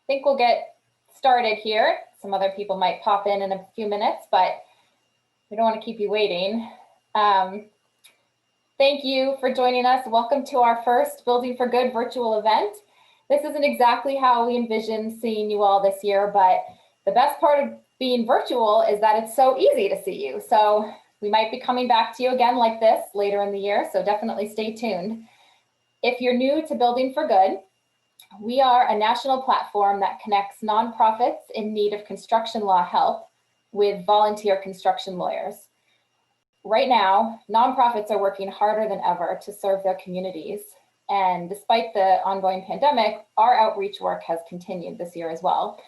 think we'll get started here. Some other people might pop in a few minutes, but we don't want to keep you waiting. Thank you for joining us. Welcome to our first Building for Good virtual event. This isn't exactly how we envisioned seeing you all this year, but the best part of being virtual is that it's so easy to see you. So we might be coming back to you again like this later in the year, so definitely stay tuned. If you're new to Building for Good, we are a national platform that connects nonprofits in need of construction law help with volunteer construction lawyers. Right now, nonprofits are working harder than ever to serve their communities. And despite the ongoing pandemic, our outreach work has continued this year as well.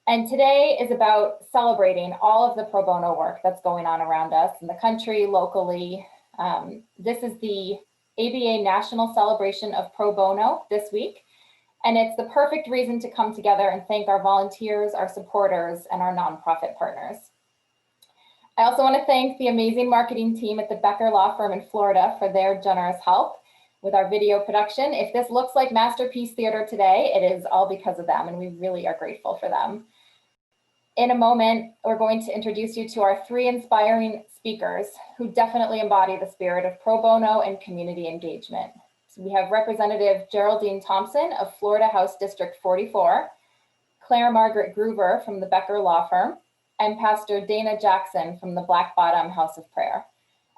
And today is about celebrating all of the pro bono work that's going on around us in the country, locally. This is the ABA National Celebration of Pro Bono this week. And it's the perfect reason to come together and thank our volunteers, our supporters, and our nonprofit partners. I also want to thank the amazing marketing team at the Becker Law Firm in Florida for their generous help with our video production. If this looks like Masterpiece Theater today, it is all because of them, and we really are grateful for them. In a moment, we're going to introduce you to our three inspiring speakers who definitely embody the spirit of pro bono and community engagement. So we have Representative Geraldine Thompson of Florida House District 44, Claire Margaret Groover from the Becker Law Firm, and Pastor Dana Jackson from the Black Bottom House of Prayer.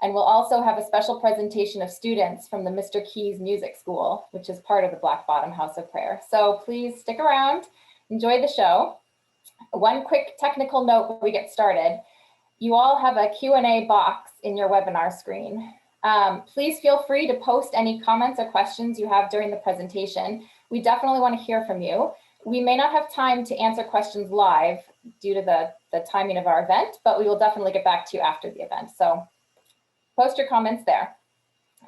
And we'll also have a special presentation of students from the Mr. Keyz Music School, which is part of the Black Bottom House of Prayer. So please stick around, enjoy the show. One quick technical note before we get started. You all have a Q&A box in your webinar screen. Please feel free to post any comments or questions you have during the presentation. We definitely want to hear from you. We may not have time to answer questions live due to the timing of our event, but we will definitely get back to you after the event. So post your comments there.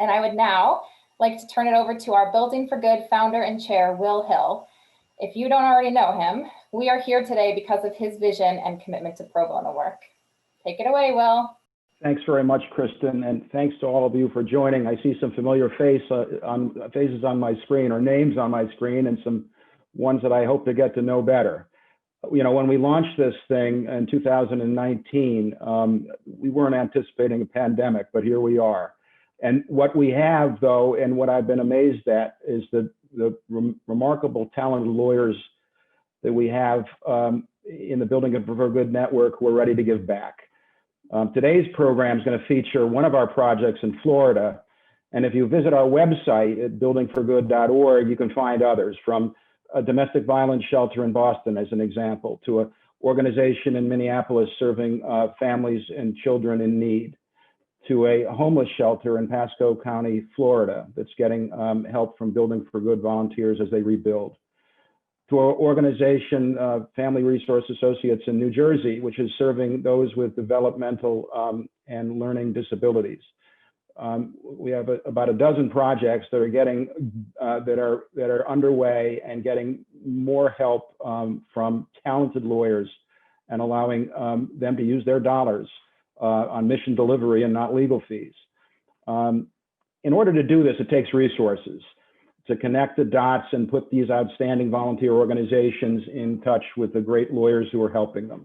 And I would now like to turn it over to our Building for Good founder and chair, Will Hill. If you don't already know him, we are here today because of his vision and commitment to pro bono work. Take it away, Will. Thanks very much, Kristen, and thanks to all of you for joining. I see some familiar faces on my screen, or names on my screen, and some ones that I hope to get to know better. You know, when we launched this thing in 2019, we weren't anticipating a pandemic, but here we are. And what we have, though, and what I've been amazed at, is the remarkable talented lawyers that we have in the Building for Good network who are ready to give back. Today's program is going to feature one of our projects in Florida. And if you visit our website at buildingforgood.org, you can find others, from a domestic violence shelter in Boston, as an example, to an organization in Minneapolis serving families and children in need, to a homeless shelter in Pasco County, Florida, that's getting help from Building for Good volunteers as they rebuild, to our organization, Family Resource Associates in New Jersey, which is serving those with developmental and learning disabilities. We have about a dozen projects that are getting that are underway and getting more help from talented lawyers, and allowing them to use their dollars on mission delivery and not legal fees. In order to do this, it takes resources to connect the dots and put these outstanding volunteer organizations in touch with the great lawyers who are helping them.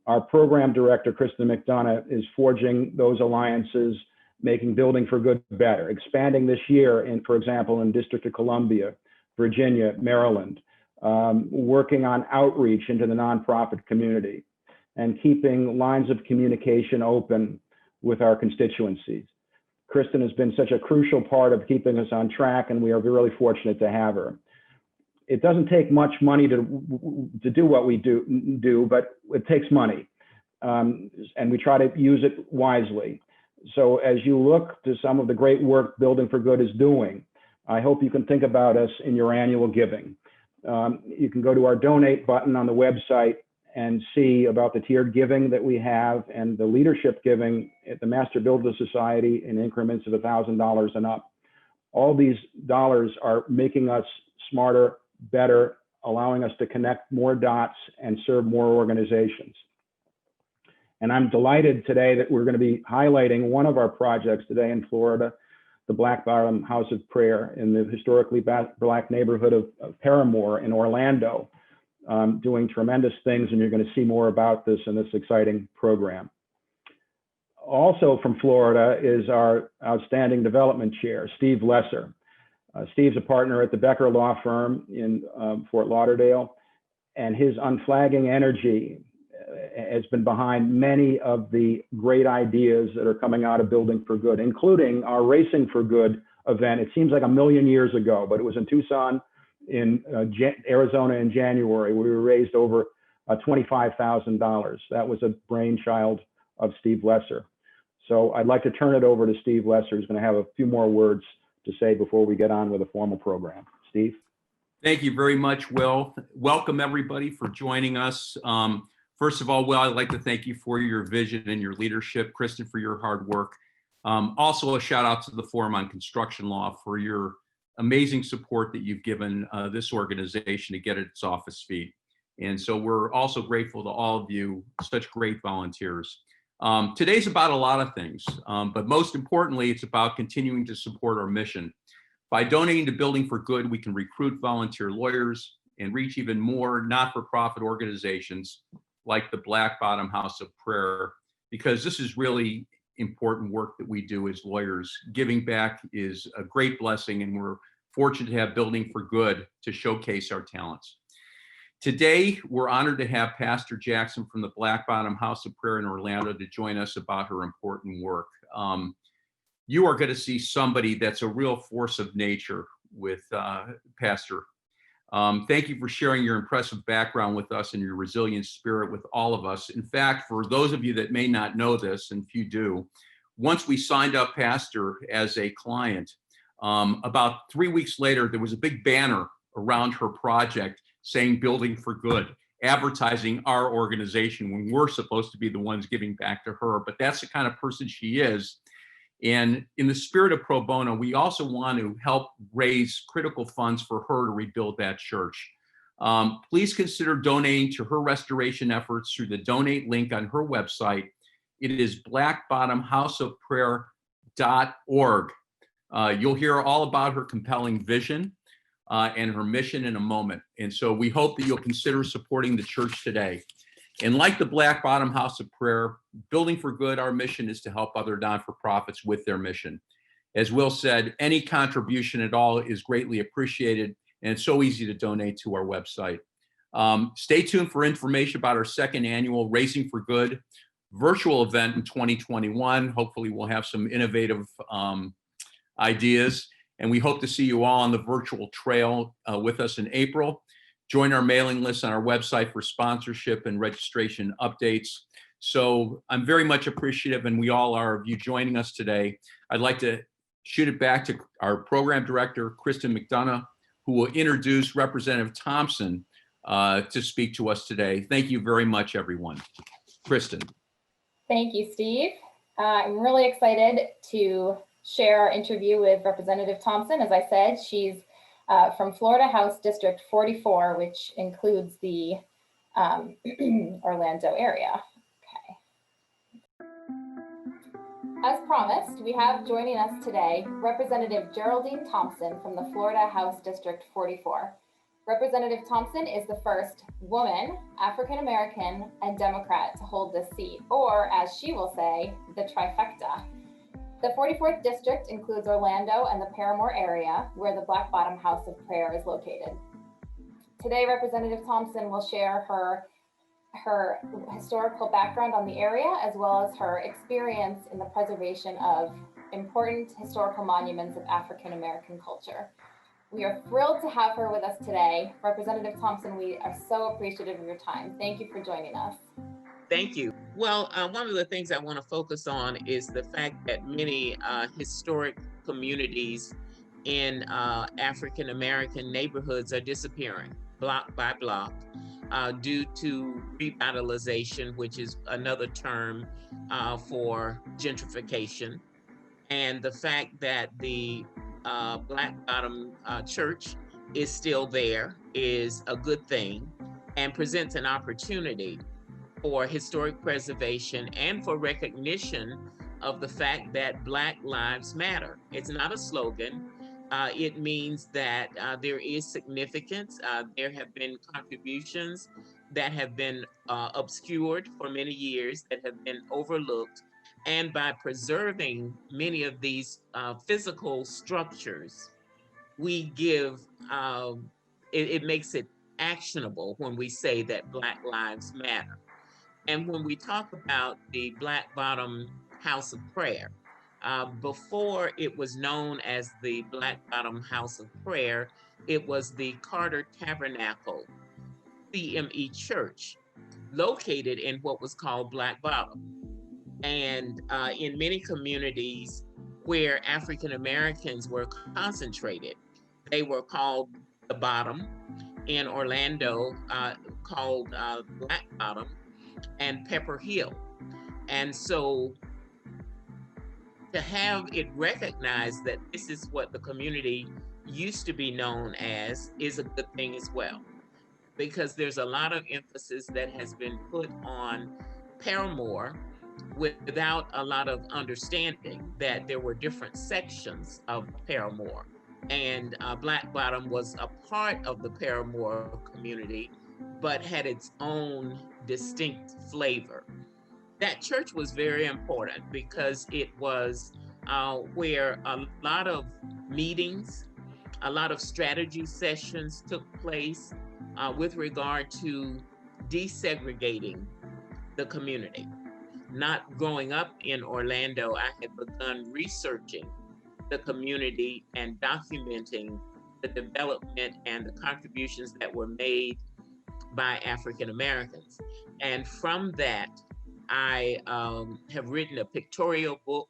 Our program director, Kristen McDonough, is forging those alliances, making Building for Good better, expanding this year in, for example, in District of Columbia, Virginia, Maryland, working on outreach into the nonprofit community, and keeping lines of communication open with our constituencies. Kristen has been such a crucial part of keeping us on track, and we are really fortunate to have her. It doesn't take much money to do what we do, but it takes money, and we try to use it wisely. So as you look to some of the great work Building for Good is doing, I hope you can think about us in your annual giving. You can go to our donate button on the website and see about the tiered giving that we have, and the leadership giving at the Master Builder Society in increments of $1,000 and up. All these dollars are making us smarter, better, allowing us to connect more dots and serve more organizations. And I'm delighted today that we're going to be highlighting one of our projects today in Florida, the Black Bottom House of Prayer in the historically Black neighborhood of Parramore in Orlando. doing tremendous things, and you're going to see more about this in this exciting program. Also from Florida is our outstanding development chair, Steve Lesser. Steve's a partner at the Becker Law Firm in Fort Lauderdale, and his unflagging energy has been behind many of the great ideas that are coming out of Building for Good, including our Racing for Good event. It seems like a million years ago, but it was in Tucson, in Arizona in January, where we raised over $25,000. That was a brainchild of Steve Lesser. So I'd like to turn it over to Steve Lesser, who's going to have a few more words to say before we get on with the formal program. Steve? Thank you very much, Will. Welcome, everybody, for joining us. First of all, Will, I'd like to thank you for your vision and your leadership. Kristen, for your hard work. Also, a shout out to the Forum on Construction Law for your amazing support that you've given this organization to get its off its feet. And so we're also grateful to all of you, such great volunteers. Today's about a lot of things, but most importantly, it's about continuing to support our mission. By donating to Building for Good, we can recruit volunteer lawyers and reach even more not-for-profit organizations like the Black Bottom House of Prayer, because this is really important work that we do as lawyers. Giving back is a great blessing, and we're fortunate to have Building for Good to showcase our talents. Today, we're honored to have Pastor Jackson from the Black Bottom House of Prayer in Orlando to join us about her important work. You are going to see somebody that's a real force of nature with Pastor. Thank you for sharing your impressive background with us and your resilient spirit with all of us. In fact, for those of you that may not know this, and if you do, once we signed up Pastor as a client, about 3 weeks later, there was a big banner around her project saying Building for Good, advertising our organization when we're supposed to be the ones giving back to her. But that's the kind of person she is. And in the spirit of pro bono, we also want to help raise critical funds for her to rebuild that church. Please consider donating to her restoration efforts through the donate link on her website. It is blackbottomhouseofprayer.org. You'll hear all about her compelling vision and her mission in a moment. And so we hope that you'll consider supporting the church today. And like the Black Bottom House of Prayer, Building for Good, our mission is to help other non-for-profits with their mission. As Will said, any contribution at all is greatly appreciated, and it's so easy to donate to our website. Stay tuned for information about our second annual Racing for Good virtual event in 2021. Hopefully we'll have some innovative ideas, and we hope to see you all on the virtual trail with us in April. Join our mailing list on our website for sponsorship and registration updates. So I'm very much appreciative, and we all are, of you joining us today. I'd like to shoot it back to our program director, Kristen McDonough, who will introduce Representative Thompson to speak to us today. Thank you very much, everyone. Kristen. Thank you, Steve. I'm really excited to share our interview with Representative Thompson. As I said, she's from Florida House District 44, which includes the Orlando area. Okay. As promised, we have joining us today Representative Geraldine Thompson from the Florida House District 44. Representative Thompson is the first woman, African American, and Democrat to hold this seat, or as she will say, the trifecta. The 44th district includes Orlando and the Parramore area, where the Black Bottom House of Prayer is located. Today, Representative Thompson will share her historical background on the area, as well as her experience in the preservation of important historical monuments of African American culture. We are thrilled to have her with us today. Representative Thompson, we are so appreciative of your time. Thank you for joining us. Thank you. Well, one of the things I want to focus on is the fact that many historic communities in African American neighborhoods are disappearing block by block due to revitalization, which is another term for gentrification. And the fact that the Black Bottom Church is still there is a good thing and presents an opportunity for historic preservation and for recognition of the fact that Black lives matter. It's not a slogan, It means that there is significance. There have been contributions that have been obscured for many years, that have been overlooked. And by preserving many of these physical structures, we give, it makes it actionable when we say that Black Lives Matter. And when we talk about the Black Bottom House of Prayer, before it was known as the Black Bottom House of Prayer, it was the Carter Tabernacle CME Church, located in what was called Black Bottom. And in many communities where African Americans were concentrated, they were called the Bottom. In Orlando, called Black Bottom and Pepper Hill. And so to have it recognized that this is what the community used to be known as is a good thing as well, because there's a lot of emphasis that has been put on Parramore without a lot of understanding that there were different sections of Parramore. And Black Bottom was a part of the Parramore community, but had its own distinct flavor. That church was very important because it was where a lot of meetings, a lot of strategy sessions took place with regard to desegregating the community. Not growing up in Orlando, I had begun researching the community and documenting the development and the contributions that were made by African Americans. And from that, I have written a pictorial book,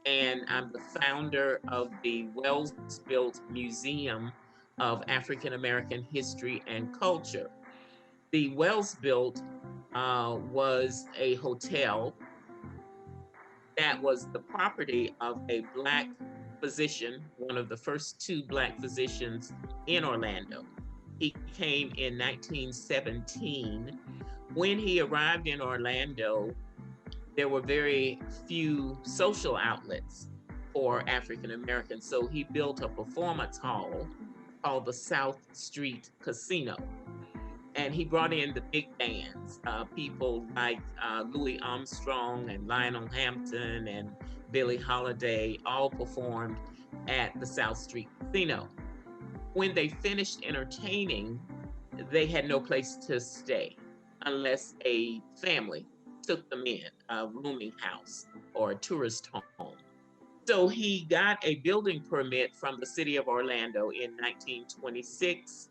and I'm the founder of the Wells-Built Museum of African American History and Culture. The Wells-Built was a hotel that was the property of a Black physician, one of the first two Black physicians in Orlando. He came in 1917. When he arrived in Orlando, there were very few social outlets for African Americans. So he built a performance hall called the South Street Casino. And he brought in the big bands, people like Louis Armstrong and Lionel Hampton and Billie Holiday, all performed at the South Street Casino. When they finished entertaining, they had no place to stay unless a family took them in, a rooming house or a tourist home. So he got a building permit from the city of Orlando in 1926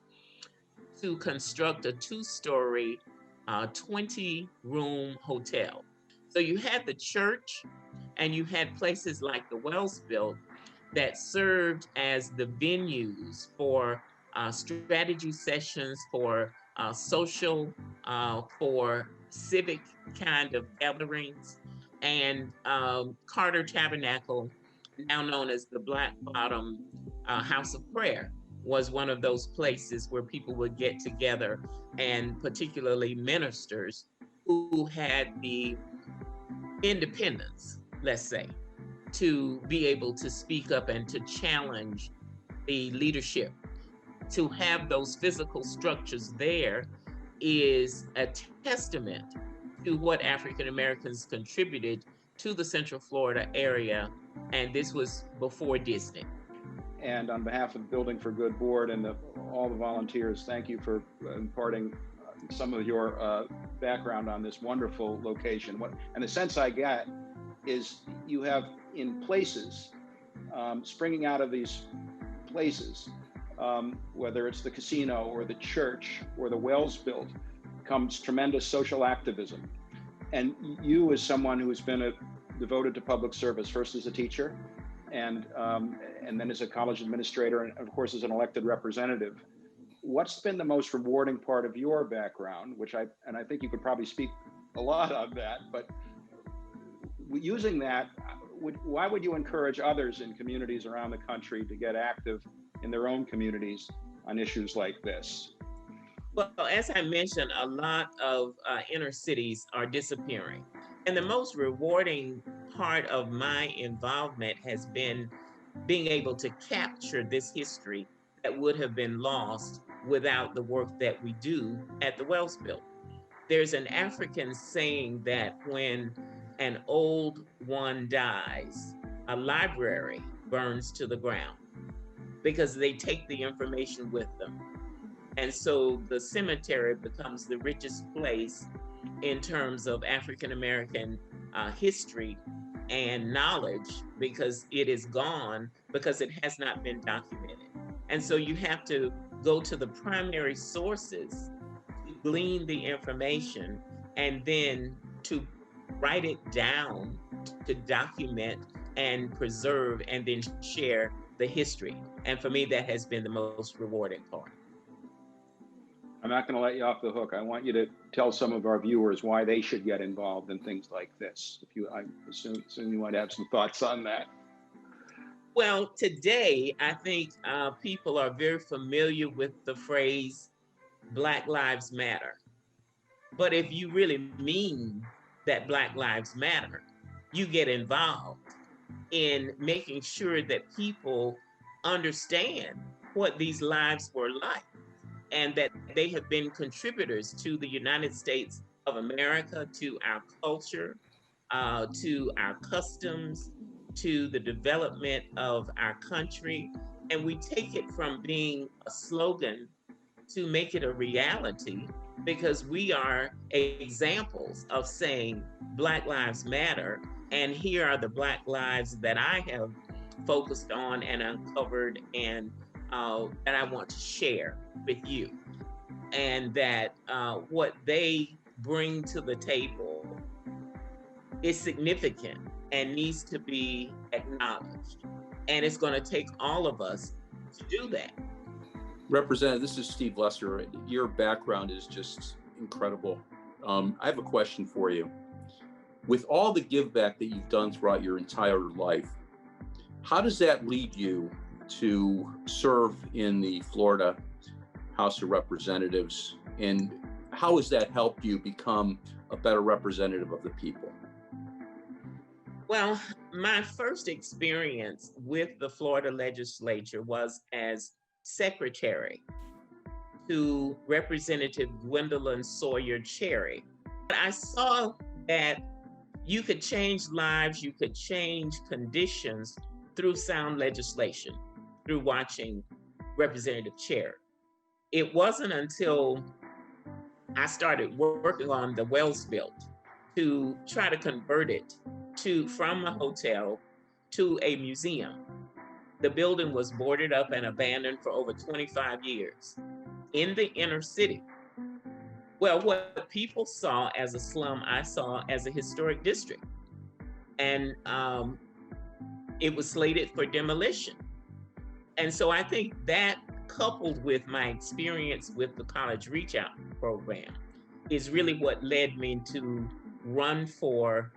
to construct a two-story, 20-room hotel. So you had the church and you had places like the Wells-Built that served as the venues for strategy sessions, for social, for civic kind of gatherings. And Carter Tabernacle, now known as the Black Bottom House of Prayer, was one of those places where people would get together, and particularly ministers who had the independence, let's say, to be able to speak up and to challenge the leadership. To have those physical structures there is a testament to what African Americans contributed to the Central Florida area, and this was before Disney. And on behalf of the Building for Good board and all the volunteers, thank you for imparting some of your background on this wonderful location. And the sense I get is you have in places, springing out of these places, whether it's the casino or the church or the Wells-Built, comes tremendous social activism. And you, as someone who has been devoted to public service, first as a teacher, and then as a college administrator, and of course as an elected representative, what's been the most rewarding part of your background, I think you could probably speak a lot on that, but using that, why would you encourage others in communities around the country to get active in their own communities on issues like this? Well, as I mentioned, a lot of inner cities are disappearing. And the most rewarding part of my involvement has been being able to capture this history that would have been lost without the work that we do at the Wells Building. There's an African saying that when an old one dies, a library burns to the ground because they take the information with them. And so the cemetery becomes the richest place in terms of African American history and knowledge, because it is gone because it has not been documented. And so you have to go to the primary sources to glean the information and then to write it down, to document and preserve and then share the history. And for me, that has been the most rewarding part. I'm not going to let you off the hook. I want you to tell some of our viewers why they should get involved in things like this. I assume you might have some thoughts on that. Well, today, I think people are very familiar with the phrase Black Lives Matter. But if you really mean that Black Lives Matter, you get involved in making sure that people understand what these lives were like, and that they have been contributors to the United States of America, to our culture, to our customs, to the development of our country. And we take it from being a slogan to make it a reality, because we are examples of saying Black Lives Matter. And here are the Black lives that I have focused on and uncovered and that I want to share with you. And that what they bring to the table is significant and needs to be acknowledged. And it's going to take all of us to do that. Representative, this is Steve Lesser. Your background is just incredible. I have a question for you. With all the give back that you've done throughout your entire life, how does that lead you to serve in the Florida House of Representatives, and how has that helped you become a better representative of the people? Well, my first experience with the Florida legislature was as secretary to Representative Gwendolyn Sawyer Cherry. I saw that you could change lives, you could change conditions through sound legislation, through watching Representative Cherry. It wasn't until I started working on the Wells Built to try to convert it from a hotel to a museum. The building was boarded up and abandoned for over 25 years in the inner city. Well, what people saw as a slum, I saw as a historic district. And it was slated for demolition. And so I think that, coupled with my experience with the College Reach Out program, is really what led me to run for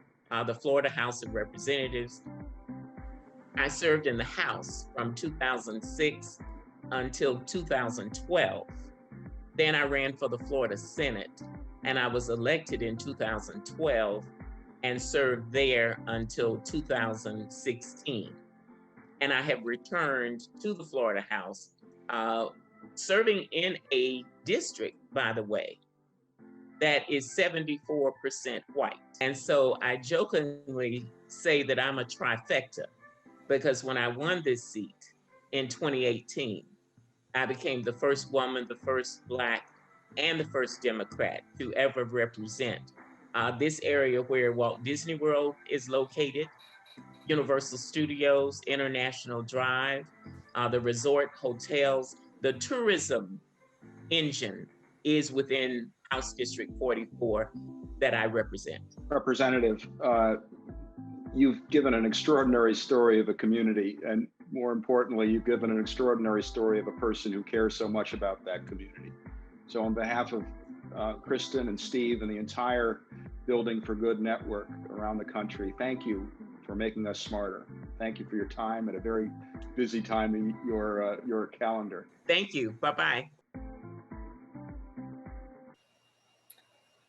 the Florida House of Representatives. I served in the House from 2006 until 2012. Then I ran for the Florida Senate, and I was elected in 2012 and served there until 2016. And I have returned to the Florida House, serving in a district, by the way, that is 74% white. And so I jokingly say that I'm a trifecta, because when I won this seat in 2018, I became the first woman, the first Black, and the first Democrat to ever represent this area where Walt Disney World is located, Universal Studios, International Drive, the resort hotels, the tourism engine is within House District 44 that I represent. Representative, you've given an extraordinary story of a community, and more importantly, you've given an extraordinary story of a person who cares so much about that community. So on behalf of Kristen and Steve and the entire Building for Good network around the country, thank you for making us smarter. Thank you for your time at a very busy time in your calendar. Thank you. Bye-bye.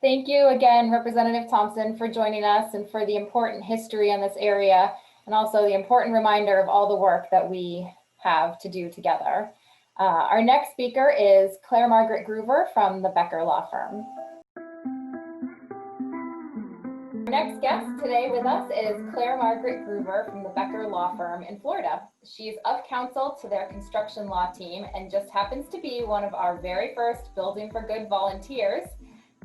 Thank you again, Representative Thompson, for joining us and for the important history in this area. and also the important reminder of all the work that we have to do together. Our next speaker is Claire Margaret Groover from the Becker Law Firm. Our next guest today with us is Claire Margaret Groover from the Becker Law Firm in Florida. She's of counsel to their construction law team and just happens to be one of our very first Building for Good volunteers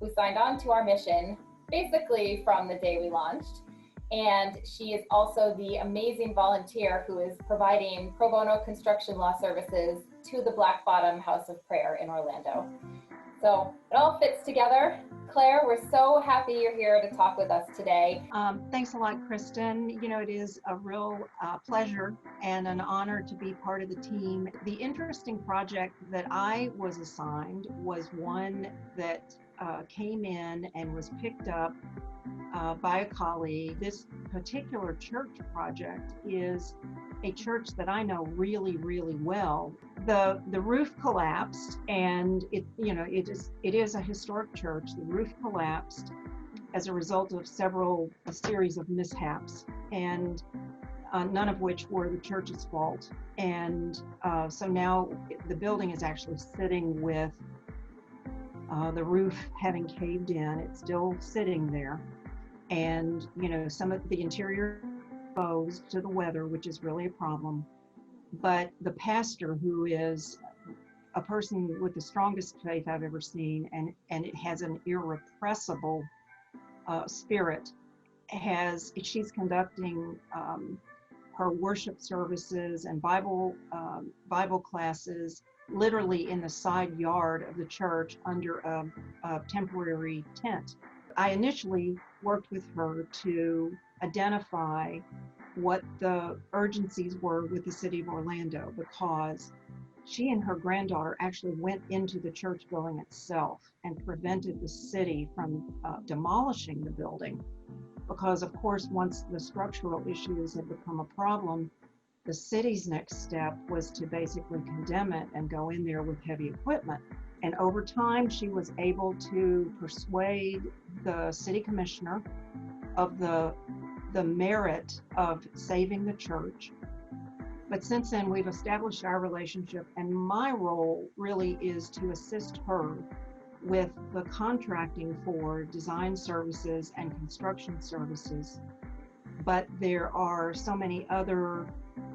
who signed on to our mission basically from the day we launched. And she is also the amazing volunteer who is providing pro bono construction law services to the Black Bottom House of Prayer in Orlando. So it all fits together. Claire, we're so happy you're here to talk with us today. Thanks a lot, Kristen. You know, it is a real pleasure and an honor to be part of the team. The interesting project that I was assigned was one that came in and was picked up by a colleague. This particular church project is a church that I know really, really well. The roof collapsed, and it is a historic church. The roof collapsed as a result of a series of mishaps, and none of which were the church's fault. And so now the building is actually sitting with the roof having caved in. It's still sitting there. And, you know, some of the interior exposed to the weather, which is really a problem. But the pastor, who is a person with the strongest faith I've ever seen, and it has an irrepressible spirit, she's conducting her worship services and Bible classes literally in the side yard of the church under a temporary tent. I initially worked with her to identify what the urgencies were with the city of Orlando, because she and her granddaughter actually went into the church building itself and prevented the city from demolishing the building. Because of course, once the structural issues had become a problem, the city's next step was to basically condemn it and go in there with heavy equipment. And over time, she was able to persuade the city commissioner of the merit of saving the church. But since then, we've established our relationship, and my role really is to assist her with the contracting for design services and construction services. But there are so many other,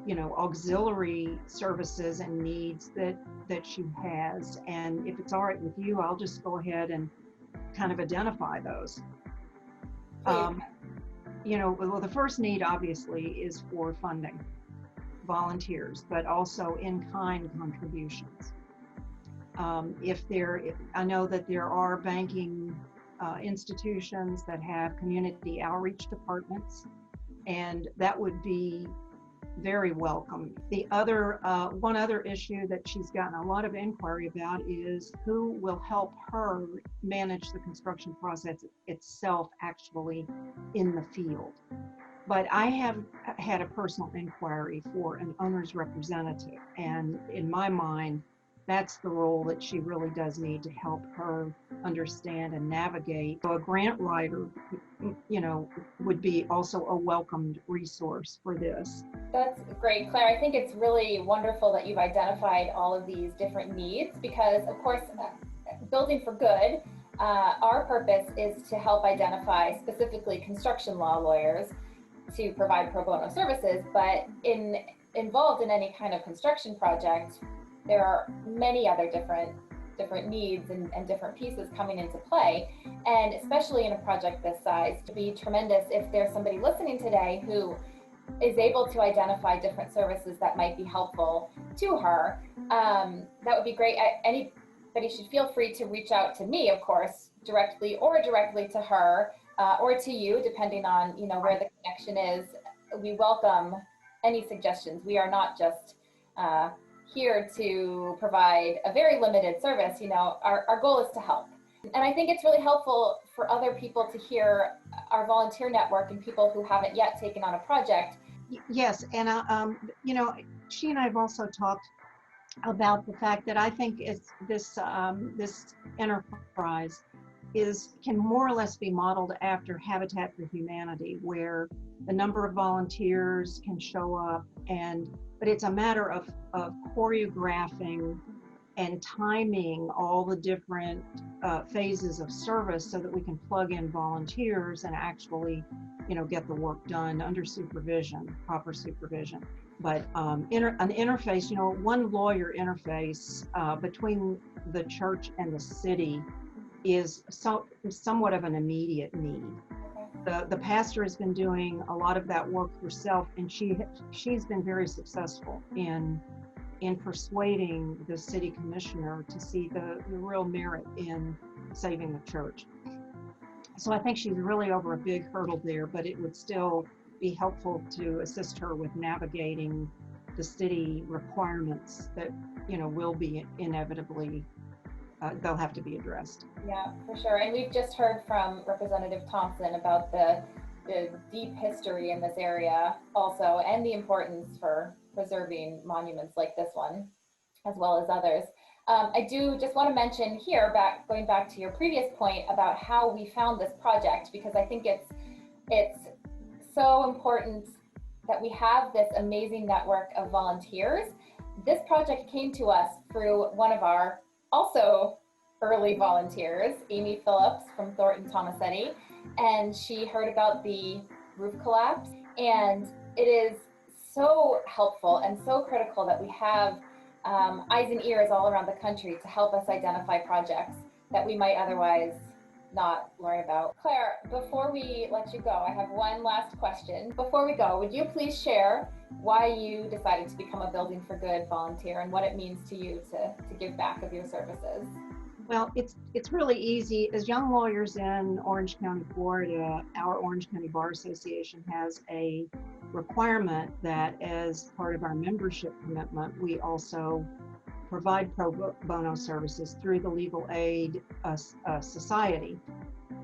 you know, auxiliary services and needs that she has. And if it's all right with you, I'll just go ahead and kind of identify those. You know, well, the first need obviously is for funding, volunteers, but also in-kind contributions. I know that there are banking institutions that have community outreach departments, and that would be very welcome. The other, one other issue that she's gotten a lot of inquiry about is who will help her manage the construction process itself actually in the field. But I have had a personal inquiry for an owner's representative, and in my mind, that's the role that she really does need to help her understand and navigate. So a grant writer, you know, would be also a welcomed resource for this. That's great, Claire. I think it's really wonderful that you've identified all of these different needs because, of course, Building for Good, our purpose is to help identify specifically construction law lawyers to provide pro bono services, but involved in any kind of construction project, there are many other different needs and different pieces coming into play. And especially in a project this size, to be tremendous if there's somebody listening today who is able to identify different services that might be helpful to her. That would be great. Anybody should feel free to reach out to me, of course, directly to her or to you, depending on, you know, where the connection is. We welcome any suggestions. We are not just here to provide a very limited service. You know, our goal is to help. And I think it's really helpful for other people to hear our volunteer network and people who haven't yet taken on a project. Yes, and you know, she and I have also talked about the fact that I think it's this enterprise can more or less be modeled after Habitat for Humanity, where the number of volunteers can show up, but it's a matter of choreographing and timing all the different phases of service so that we can plug in volunteers and actually, get the work done under supervision, proper supervision. But an interface, one lawyer interface between the church and the city is somewhat of an immediate need. The pastor has been doing a lot of that work herself, and she's been very successful in persuading the city commissioner to see the real merit in saving the church. So I think she's really over a big hurdle there, but it would still be helpful to assist her with navigating the city requirements that, will be inevitably, they'll have to be addressed. Yeah, for sure. And we've just heard from Representative Thompson about the deep history in this area also, and the importance for preserving monuments like this one, as well as others. I do just want to mention here, going back to your previous point about how we found this project, because I think it's so important that we have this amazing network of volunteers. This project came to us through one of our also early volunteers, Amy Phillips from Thornton Tomasetti, and she heard about the roof collapse, and it is so helpful and so critical that we have eyes and ears all around the country to help us identify projects that we might otherwise not learn about. Claire, before we let you go, I have one last question. Before we go, would you please share why you decided to become a Building for Good volunteer and what it means to you to give back of your services? Well, it's really easy. As young lawyers in Orange County, Florida, our Orange County Bar Association has a requirement that as part of our membership commitment, we also provide pro bono services through the Legal Aid Society.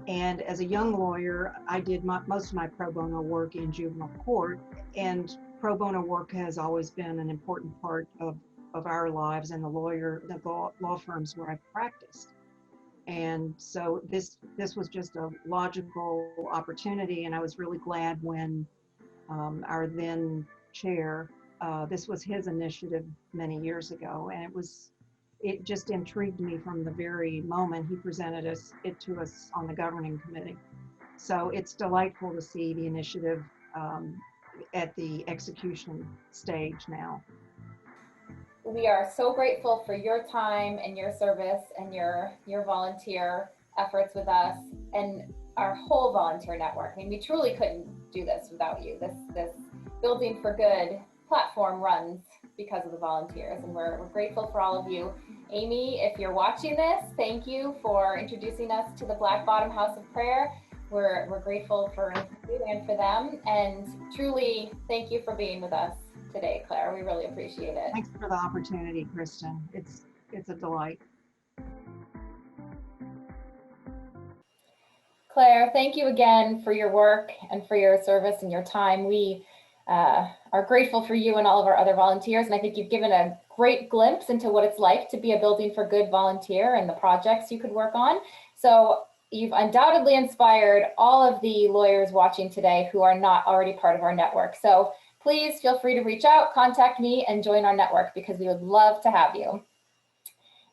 And as a young lawyer, I did most of my pro bono work in juvenile court, and pro bono work has always been an important part of our lives and the law firms where I've practiced. And so this was just a logical opportunity, and I was really glad when our then chair, this was his initiative many years ago, and it just intrigued me from the very moment he presented it to us on the governing committee. So it's delightful to see the initiative at the execution stage now. We are so grateful for your time and your service and your volunteer efforts with us and our whole volunteer network. I mean, we truly couldn't do this without you. This Building for Good platform runs because of the volunteers, and we're grateful for all of you. Amy, if you're watching this, thank you for introducing us to the Black Bottom House of Prayer. We're grateful for you and for them, and truly thank you for being with us today, Claire. We really appreciate it. Thanks for the opportunity, Kristen. It's a delight. Claire, thank you again for your work and for your service and your time. We are grateful for you and all of our other volunteers, and I think you've given a great glimpse into what it's like to be a Building for Good volunteer and the projects you could work on. So you've undoubtedly inspired all of the lawyers watching today who are not already part of our network. So please feel free to reach out, contact me, and join our network because we would love to have you.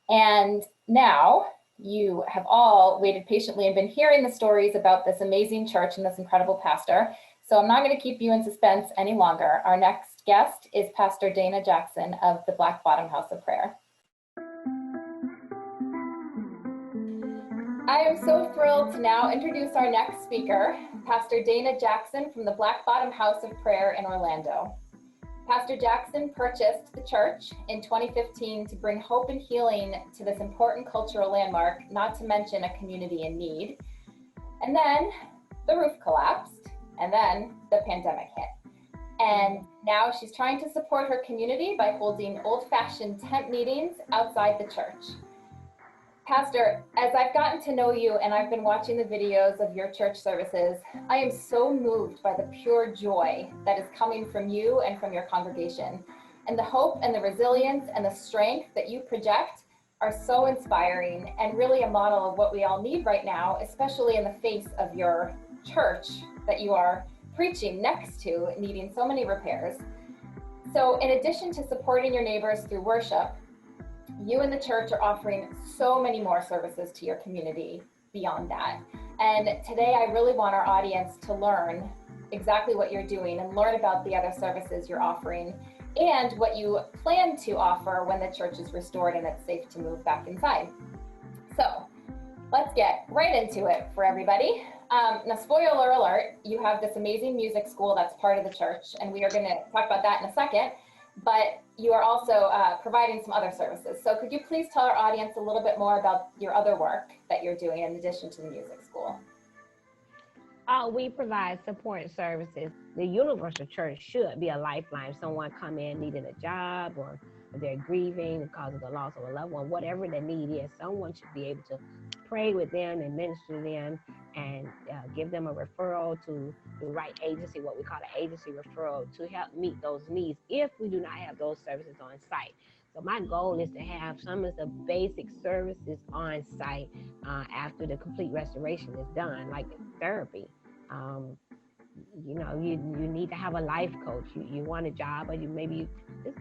And now you have all waited patiently and been hearing the stories about this amazing church and this incredible pastor. So I'm not going to keep you in suspense any longer. Our next guest is Pastor Dana Jackson of the Black Bottom House of Prayer. I am so thrilled to now introduce our next speaker, Pastor Dana Jackson from the Black Bottom House of Prayer in Orlando. Pastor Jackson purchased the church in 2015 to bring hope and healing to this important cultural landmark, not to mention a community in need. And then the roof collapsed, and then the pandemic hit. And now she's trying to support her community by holding old-fashioned tent meetings outside the church. Pastor, as I've gotten to know you and I've been watching the videos of your church services, I am so moved by the pure joy that is coming from you and from your congregation. And the hope and the resilience and the strength that you project are so inspiring and really a model of what we all need right now, especially in the face of your church that you are preaching next to, needing so many repairs. So in addition to supporting your neighbors through worship, you and the church are offering so many more services to your community beyond that. And today I really want our audience to learn exactly what you're doing and learn about the other services you're offering and what you plan to offer when the church is restored and it's safe to move back inside. So let's get right into it for everybody. Now, spoiler alert, you have this amazing music school that's part of the church, and we are going to talk about that in a second, but you are also providing some other services. So could you please tell our audience a little bit more about your other work that you're doing in addition to the music school? We provide support services. The universal church should be a lifeline. If someone come in needing a job, or if they're grieving because of the loss of a loved one, whatever the need is, someone should be able to pray with them and minister to them and give them a referral to the right agency, what we call an agency referral, to help meet those needs if we do not have those services on site. So my goal is to have some of the basic services on site after the complete restoration is done, like therapy. You need to have a life coach. You want a job, or there's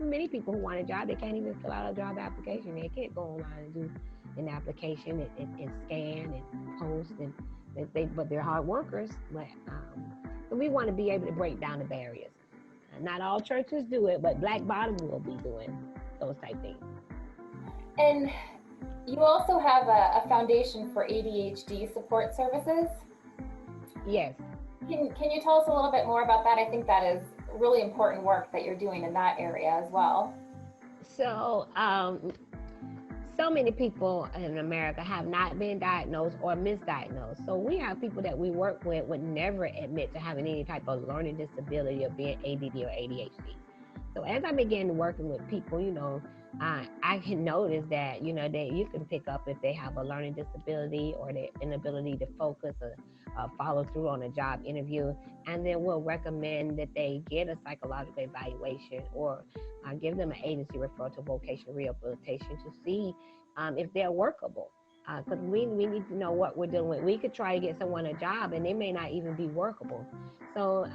many people who want a job, they can't even fill out a job application. They can't go online and do an application and scan and post, but they're hard workers. So we want to be able to break down the barriers. Not all churches do it, but Black Bottom will be doing those type things. And you also have a foundation for ADHD support services. Yes. Can you tell us a little bit more about that? I think that is really important work that you're doing in that area as well. So, so many people in America have not been diagnosed or misdiagnosed. So we have people that we work with would never admit to having any type of learning disability or being ADD or ADHD. So as I began working with people, I can notice that, that you can pick up if they have a learning disability or the inability to focus or follow through on a job interview. And then we'll recommend that they get a psychological evaluation or give them an agency referral to vocational rehabilitation to see if they're workable. Because we need to know what we're dealing with. We could try to get someone a job and they may not even be workable. So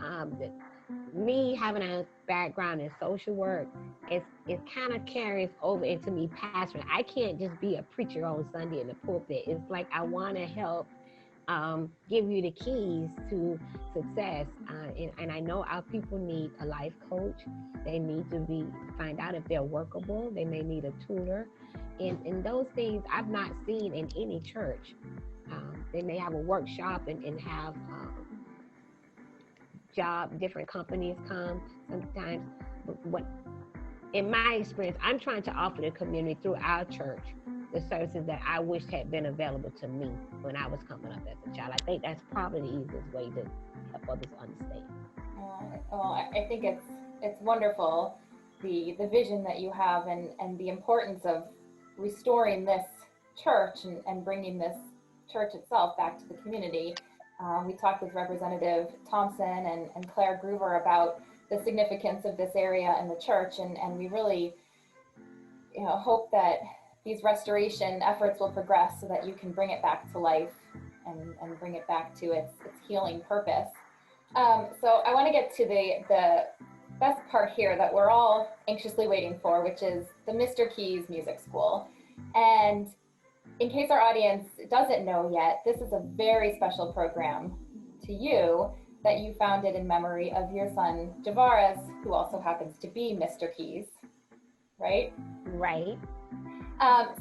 me having a background in social work, it kind of carries over into me pastoring. I can't just be a preacher on Sunday in the pulpit. It's like I want to help give you the keys to success. And I know our people need a life coach. They need to find out if they're workable. They may need a tutor. And those things I've not seen in any church. They may have a workshop and have different companies come sometimes. But in my experience, I'm trying to offer the community through our church the services that I wished had been available to me when I was coming up as a child. I think that's probably the easiest way to help others understand. Well, I think it's wonderful, the vision that you have and the importance of restoring this church and bringing this church itself back to the community. We talked with Representative Thompson and Claire Groover about the significance of this area in the church, and we really hope that these restoration efforts will progress so that you can bring it back to life and bring it back to its healing purpose. So I want to get to the best part here that we're all anxiously waiting for, which is the Mr. Keyz Music School. And in case our audience doesn't know yet, this is a very special program to you that you founded in memory of your son, Javaris, who also happens to be Mr. Keyz, right? Right.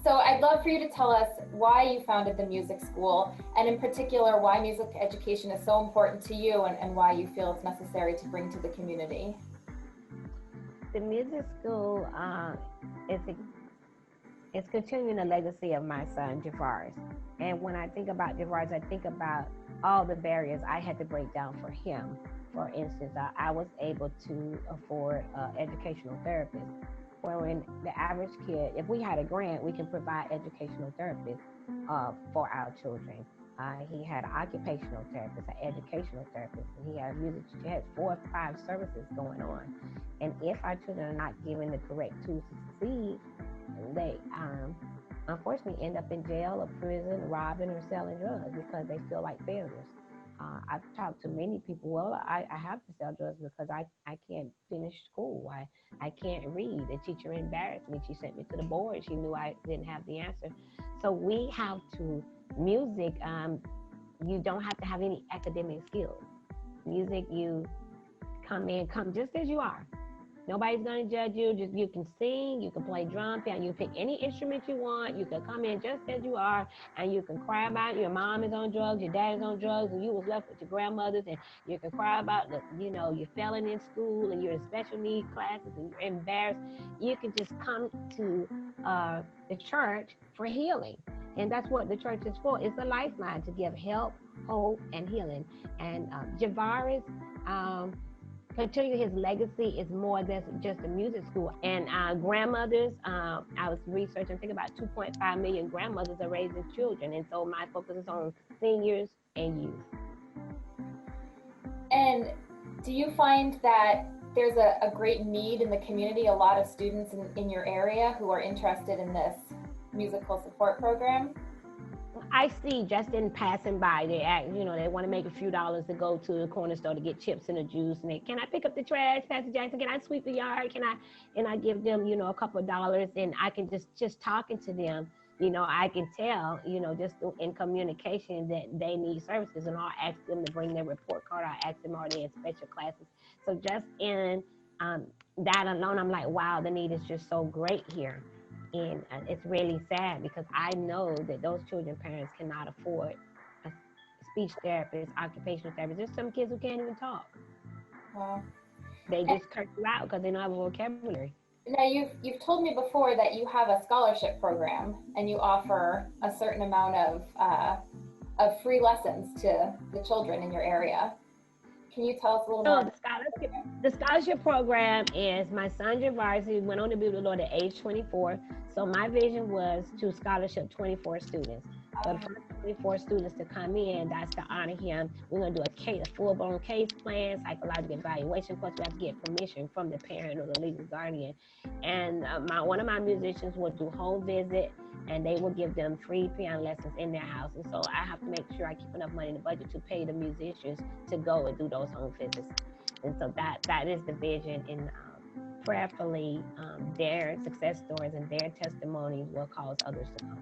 So I'd love for you to tell us why you founded the music school, and in particular, why music education is so important to you and why you feel it's necessary to bring to the community. The music school is continuing the legacy of my son, Javaris. And when I think about Javaris, I think about all the barriers I had to break down for him. For instance, I was able to afford educational therapists. When the average kid, if we had a grant, we can provide educational therapists for our children. He had an occupational therapist, an educational therapist, and he had 4 or 5 services going on. And if our children are not given the correct tools to succeed, unfortunately end up in jail or prison, robbing or selling drugs because they feel like failures. I've talked to many people, well, I have to sell drugs because I can't finish school. I can't read. The teacher embarrassed me. She sent me to the board. She knew I didn't have the answer. So we have to, music, you don't have to have any academic skills. Music, you come just as you are. Nobody's gonna judge you. Just you can sing, you can play drum, piano, you can pick any instrument you want. You can come in just as you are, and you can cry about your mom is on drugs, your dad is on drugs, and you was left with your grandmothers, and you can cry about you're failing in school and you're in special need classes and you're embarrassed. You can just come to the church for healing, and that's what the church is for. It's a lifeline to give help, hope, and healing. And Javaris. Continue his legacy is more than just a music school. And grandmothers, I was researching, I think about 2.5 million grandmothers are raising children. And so my focus is on seniors and youth. And do you find that there's a great need in the community, a lot of students in your area who are interested in this musical support program? I see just in passing by, they act, they want to make a few dollars to go to the corner store to get chips and a juice. And can I pick up the trash, Pastor Jackson? Can I sweep the yard? And I give them, a couple of dollars, and I can just talking to them, I can tell, just in communication that they need services, and I'll ask them to bring their report card. I'll ask them, are they in special classes? So just in that alone, I'm like, wow, the need is just so great here. And it's really sad because I know that those children parents cannot afford a speech therapist, occupational therapist. There's some kids who can't even talk. Wow. They just curse you out because they don't have a vocabulary. Now, you've told me before that you have a scholarship program and you offer a certain amount of free lessons to the children in your area. Can you tell us a little more? The scholarship program is my son Javaris. He went on to be with the Lord at age 24. So my vision was to scholarship 24 students. So the first 24 students to come in, that's to honor him. We're going to do a full-blown case plan, psychological evaluation course. We have to get permission from the parent or the legal guardian. And one of my musicians will do home visit, and they will give them free piano lessons in their house. And so I have to make sure I keep enough money in the budget to pay the musicians to go and do those home visits. And so that is the vision. And prayerfully, their success stories and their testimonies will cause others to come.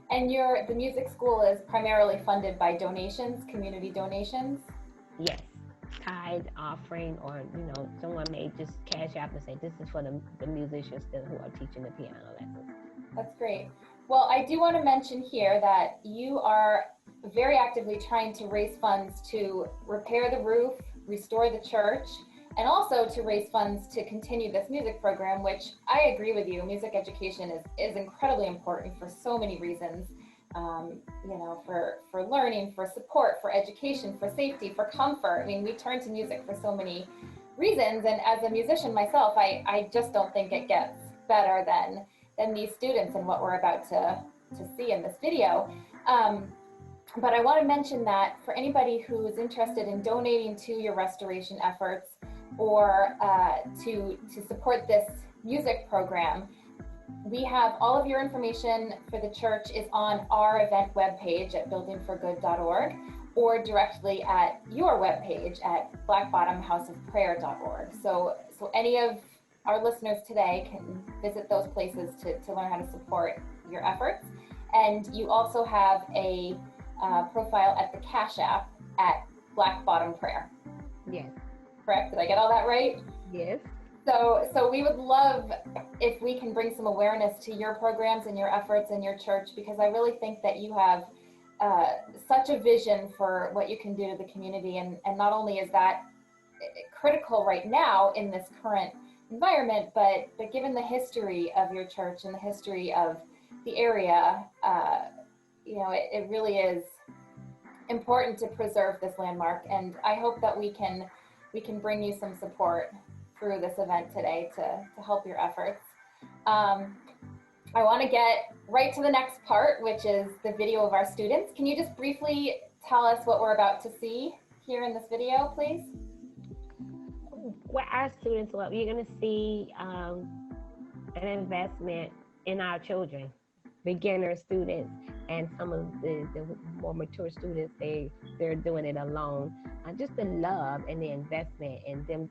And the music school is primarily funded by donations, community donations? Yes, tithe, offering, or someone may just cash out and say, this is for the musicians who are teaching the piano lessons. That's great. Well, I do want to mention here that you are very actively trying to raise funds to repair the roof, restore the church, and also to raise funds to continue this music program, which I agree with you. Music education is incredibly important for so many reasons. For learning, for support, for education, for safety, for comfort. I mean, we turn to music for so many reasons. And as a musician myself, I just don't think it gets better than these students and what we're about to see in this video. But I want to mention that for anybody who is interested in donating to your restoration efforts or to support this music program, we have all of your information for the church is on our event webpage at buildingforgood.org or directly at your webpage at blackbottomhouseofprayer.org. So any of our listeners today can visit those places to learn how to support your efforts. And you also have a profile at the Cash App at Black Bottom Prayer. Yes. Correct? Did I get all that right? Yes. So we would love if we can bring some awareness to your programs and your efforts in your church, because I really think that you have such a vision for what you can do to the community. And not only is that critical right now in this current environment, but given the history of your church and the history of the area, it really is important to preserve this landmark. And I hope that we can bring you some support through this event today to help your efforts. I want to get right to the next part, which is the video of our students. Can you just briefly tell us what we're about to see here in this video, please? Well, our students, you're going to see an investment in our children. beginner students, and some of the more mature students, they're doing it alone. Just the love and the investment in them,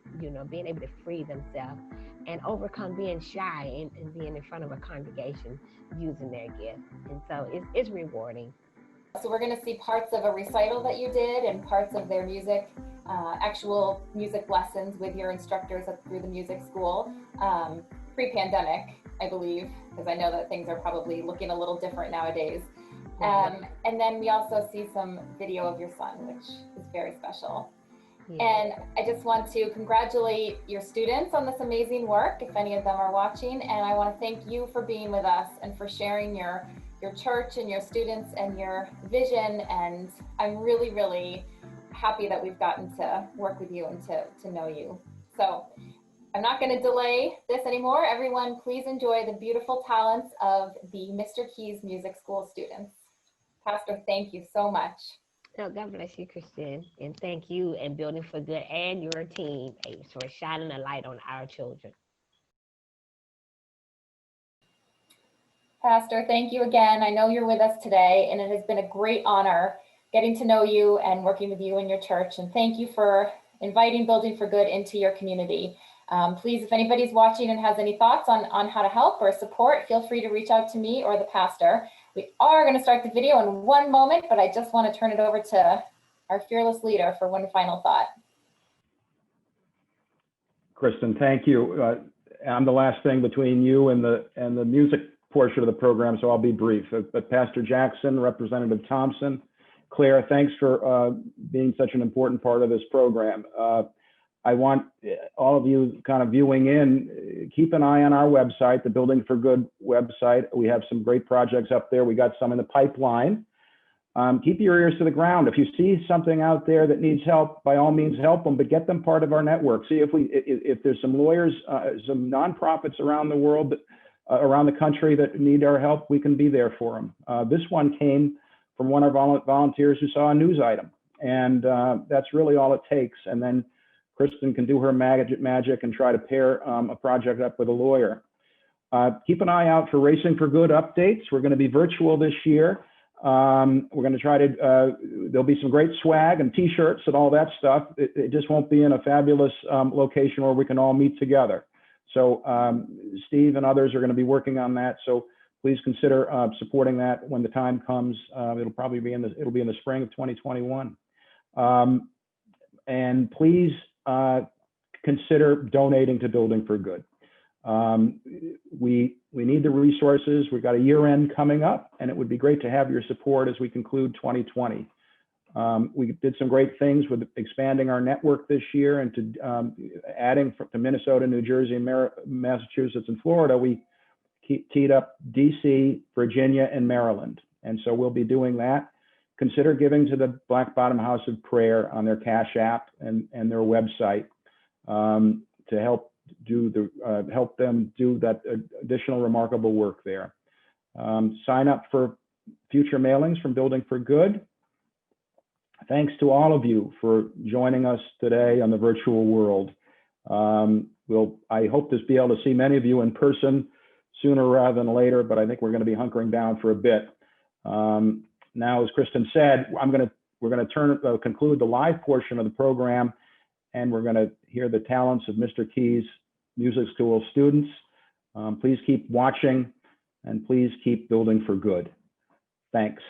being able to free themselves and overcome being shy and being in front of a congregation using their gift. And so it's rewarding. So we're going to see parts of a recital that you did and parts of their music, actual music lessons with your instructors through the music school, pre-pandemic, I believe, because I know that things are probably looking a little different nowadays. And then we also see some video of your son, which is very special. Yeah. And I just want to congratulate your students on this amazing work, if any of them are watching. And I want to thank you for being with us and for sharing your church and your students and your vision. And I'm really, really happy that we've gotten to work with you and to know you. So I'm not going to delay this anymore. Everyone, please enjoy the beautiful talents of the Mr. Keyz Music School students. Pastor, thank you so much. Oh, God bless you, Kristen. And thank you and Building for Good and your team for shining a light on our children. Pastor, thank you again. I know you're with us today, and it has been a great honor getting to know you and working with you and your church. And thank you for inviting Building for Good into your community. Please, if anybody's watching and has any thoughts on how to help or support, feel free to reach out to me or the pastor. We are going to start the video in one moment, but I just want to turn it over to our fearless leader for one final thought. Kristen, thank you. I'm the last thing between you and the music portion of the program, so I'll be brief. But Pastor Jackson, Representative Thompson, Claire, thanks for being such an important part of this program. I want all of you kind of viewing in, keep an eye on our website, the Building for Good website. We have some great projects up there. We got some in the pipeline. Keep your ears to the ground. If you see something out there that needs help, by all means help them, but get them part of our network. See if there's some lawyers, some nonprofits around the world, around the country that need our help, we can be there for them. This one came from one of our volunteers who saw a news item, and that's really all it takes. And then Kristen can do her magic and try to pair a project up with a lawyer. Keep an eye out for Racing for Good updates. We're going to be virtual this year. We're going to try to, there'll be some great swag and t-shirts and all that stuff. It just won't be in a fabulous location where we can all meet together. So Steve and others are going to be working on that. So please consider supporting that when the time comes. It'll probably be in the spring of 2021. And please consider donating to Building for Good. We need the resources. We've got a year end coming up, and it would be great to have your support as we conclude 2020. We did some great things with expanding our network this year, and to adding to Minnesota, New Jersey, Massachusetts, and Florida. We teed up DC, Virginia, and Maryland. And so we'll be doing that. Consider giving to the Black Bottom House of Prayer on their Cash App and their website to help them do that additional remarkable work there. Sign up for future mailings from Building for Good. Thanks to all of you for joining us today on the virtual world. I hope to be able to see many of you in person sooner rather than later, but I think we're going to be hunkering down for a bit. Now, as Kristen said, we're going to conclude the live portion of the program, and we're going to hear the talents of Mr. Keyz Music School students. Please keep watching, and please keep building for good. Thanks.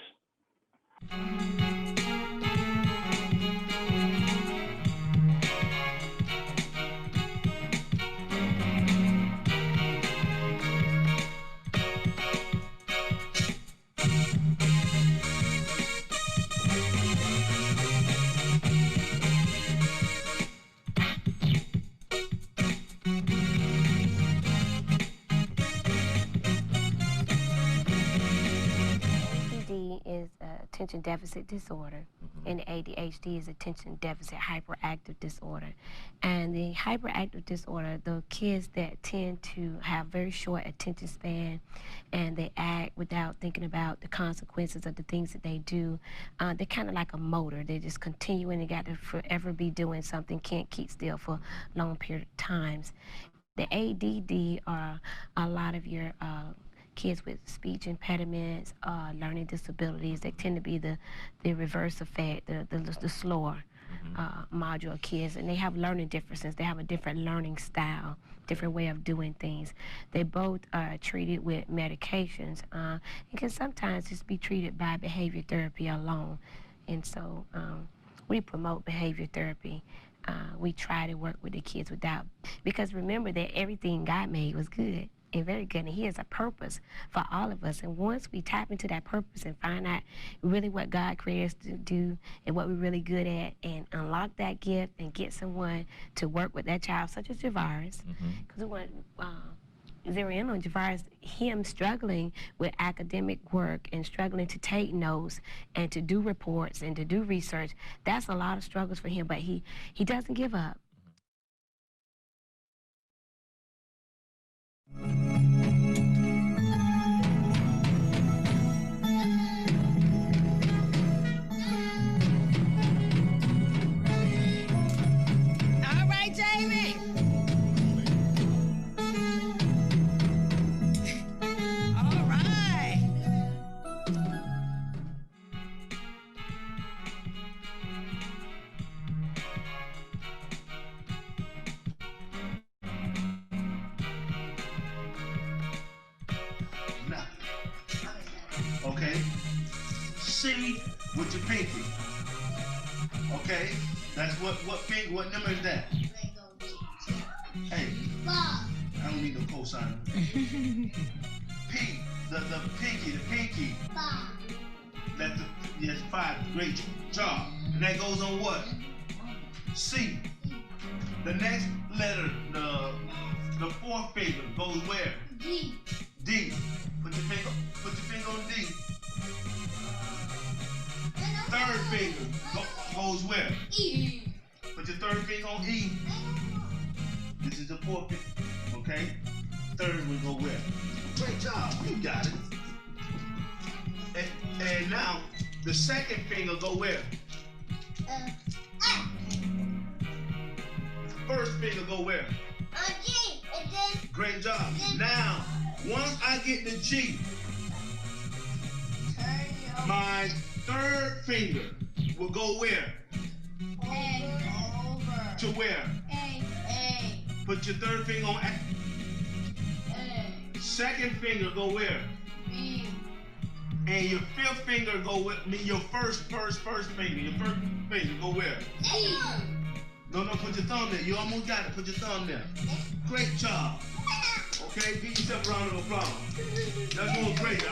Is attention deficit disorder, and ADHD is attention deficit hyperactive disorder. And the hyperactive disorder, the kids that tend to have very short attention span, and they act without thinking about the consequences of the things that they do. They're kind of like a motor. They just continuing and got to forever be doing something, can't keep still for long period of times. The ADD are a lot of your kids with speech impediments, learning disabilities. They tend to be the reverse effect, the slower module kids, and they have learning differences. They have a different learning style, different way of doing things. They both are treated with medications and can sometimes just be treated by behavior therapy alone. And so we promote behavior therapy. We try to work with the kids without, because remember that everything God made was good and very good, and He has a purpose for all of us. And once we tap into that purpose and find out really what God created us to do and what we're really good at, and unlock that gift and get someone to work with that child, such as Javaris, because we want zero in on Javaris, him struggling with academic work and struggling to take notes and to do reports and to do research. That's a lot of struggles for him, but he doesn't give up. All right, Jamie. All right. Now, okay, C with your pinky. Okay, that's what finger, what number is that? Hey, I don't need no cosign. P, the pinky. That's yes, 5. Great job. And that goes on what? C. The next letter, the fourth finger goes where? D. Put your finger on D. Third finger goes where? E. Put your third finger on E. This is the fourth finger. Okay? Third one go where? Great job. You got it. And now the second finger go where? First finger go where? G. And then. Great job. Now, once I get the G, my third finger will go where? Over. To where? A. Put your third finger on A. Second finger go where? B. And your fifth finger go with me. Your first finger. Your first finger go where? E. No, put your thumb there. You almost got it. Put your thumb there. Great job. Okay, give yourself a round of applause. That's doing great.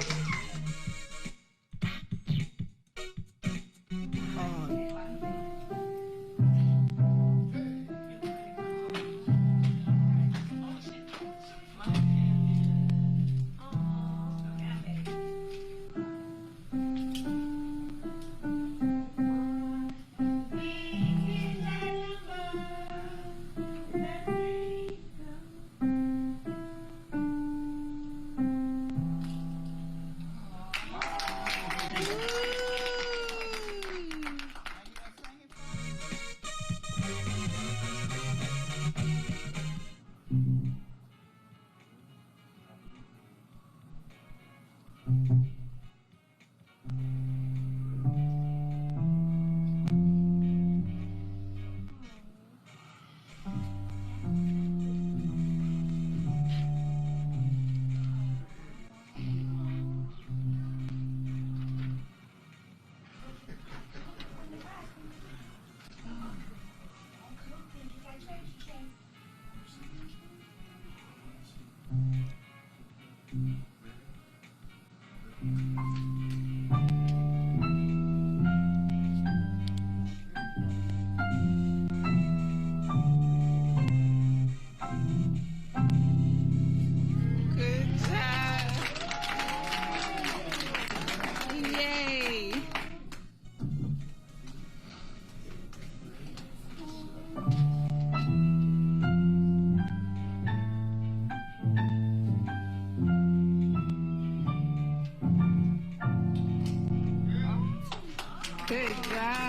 Good job.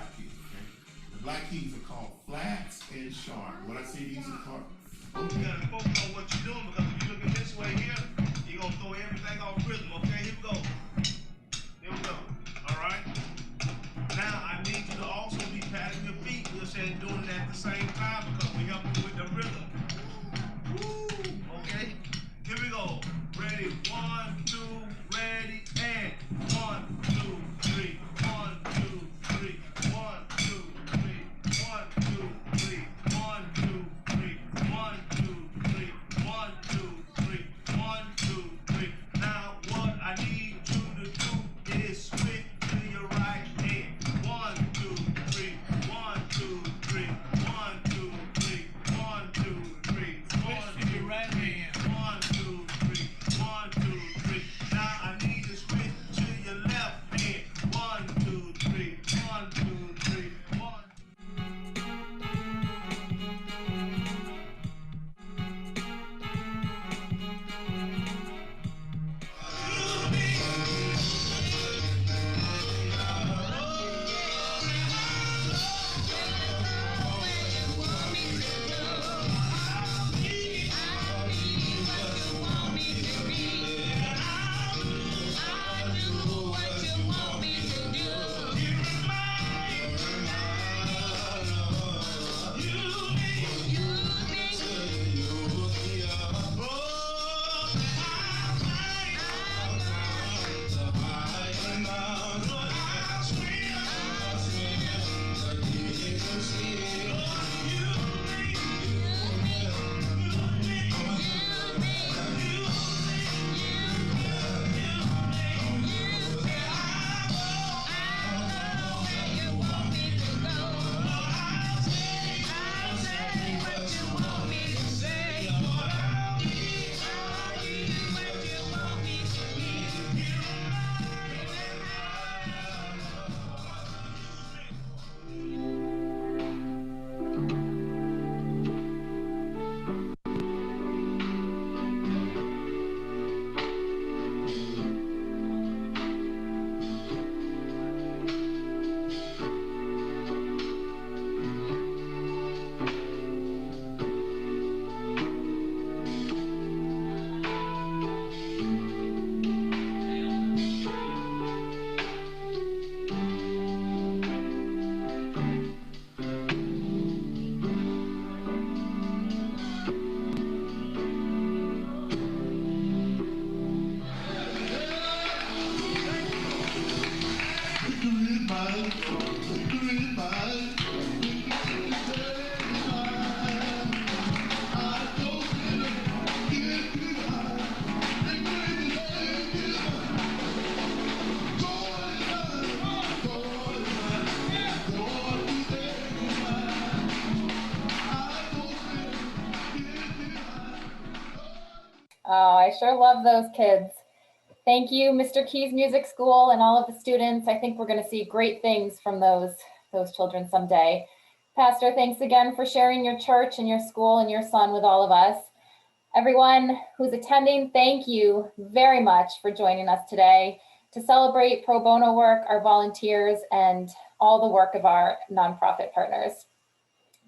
black keys, okay? The black keys are called flats and sharp. When I say these are called, You gotta focus on what you're doing, because if you're looking this way here, you're gonna throw everything off rhythm, okay? Here we go. Here we go. All right? Now, I need you to also be patting your feet. We're saying doing it at the same time because we help you with the rhythm. Woo! Okay? Here we go. Ready? 1, 2, ready, and 1, 2, 3. 1, 2, 3. 1, 2, 3. 1, 2, 3. 1, 2, 3. 1, 2, 3. 1, 2, 3. 1, 2, 3. Now, what I need you to do is switch to your right hand. 1, 2, 3. 1, 2, 3. 1, 2, 3. 1, 2, 3. Switch to your right hand. 1, 2, 3. 1, 2, 3. Now I need to switch to your left hand. 1, 2, 3. 1, 2, 3. 1. Oh, I sure love those kids. Thank you, Mr. Keyz Music School and all of the students. I think we're going to see great things from those children someday. Pastor, thanks again for sharing your church and your school and your son with all of us. Everyone who's attending, thank you very much for joining us today to celebrate pro bono work, our volunteers, and all the work of our nonprofit partners.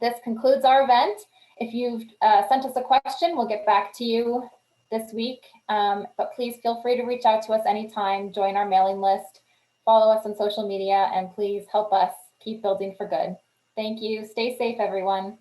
This concludes our event. If you've sent us a question, we'll get back to you this week, but please feel free to reach out to us anytime, join our mailing list, follow us on social media, and please help us keep building for good. Thank you. Stay safe, everyone.